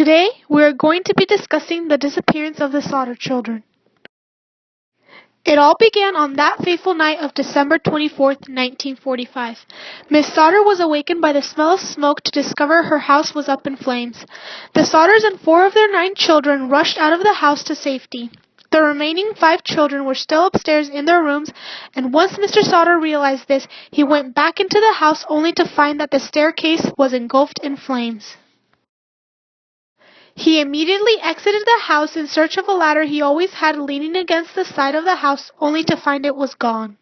Today, we are going to be discussing the disappearance of the Sodder children. It all began on that fateful night of December 24th, 1945. Miss Sodder was awakened by the smell of smoke to discover her house was up in flames. The Sodders and 4 of their 9 children rushed out of the house to safety. The remaining 5 children were still upstairs in their rooms, and once Mr. Sodder realized this, he went back into the house only to find that the staircase was engulfed in flames. He immediately exited the house in search of a ladder he always had leaning against the side of the house, only to find it was gone.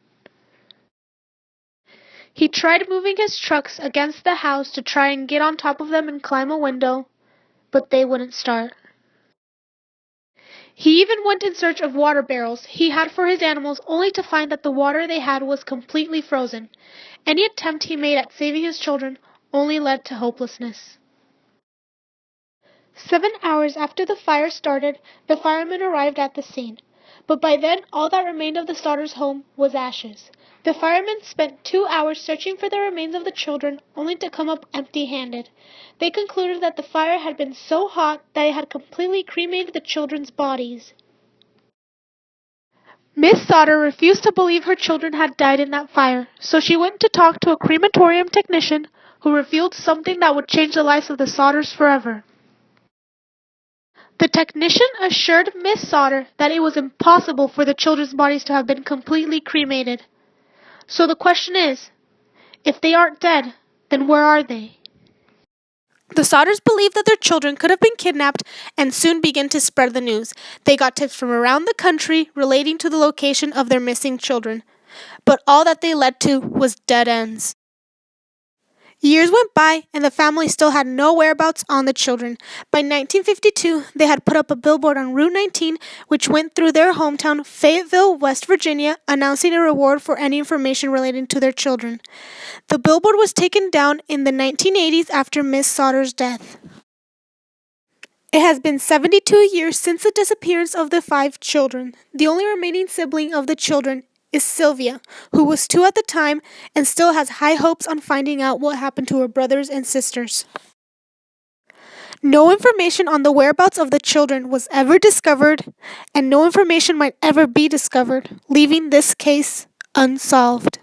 He tried moving his trucks against the house to try and get on top of them and climb a window, but they wouldn't start. He even went in search of water barrels he had for his animals, only to find that the water they had was completely frozen. Any attempt he made at saving his children only led to hopelessness. 7 hours after the fire started, the firemen arrived at the scene. But by then, all that remained of the Sodders' home was ashes. The firemen spent 2 hours searching for the remains of the children, only to come up empty-handed. They concluded that the fire had been so hot that it had completely cremated the children's bodies. Miss Sodder refused to believe her children had died in that fire, so she went to talk to a crematorium technician who revealed something that would change the lives of the Sodders forever. The technician assured Miss Sodder that it was impossible for the children's bodies to have been completely cremated. So the question is, if they aren't dead, then where are they? The Sodders believed that their children could have been kidnapped and soon began to spread the news. They got tips from around the country relating to the location of their missing children. But all that they led to was dead ends. Years went by, and the family still had no whereabouts on the children. By 1952, they had put up a billboard on Route 19, which went through their hometown, Fayetteville, West Virginia, announcing a reward for any information relating to their children. The billboard was taken down in the 1980s after Miss Sodder's death. It has been 72 years since the disappearance of the 5 children. The only remaining sibling of the children is Sylvia, who was 2 at the time and still has high hopes on finding out what happened to her brothers and sisters. No information on the whereabouts of the children was ever discovered, and no information might ever be discovered, leaving this case unsolved.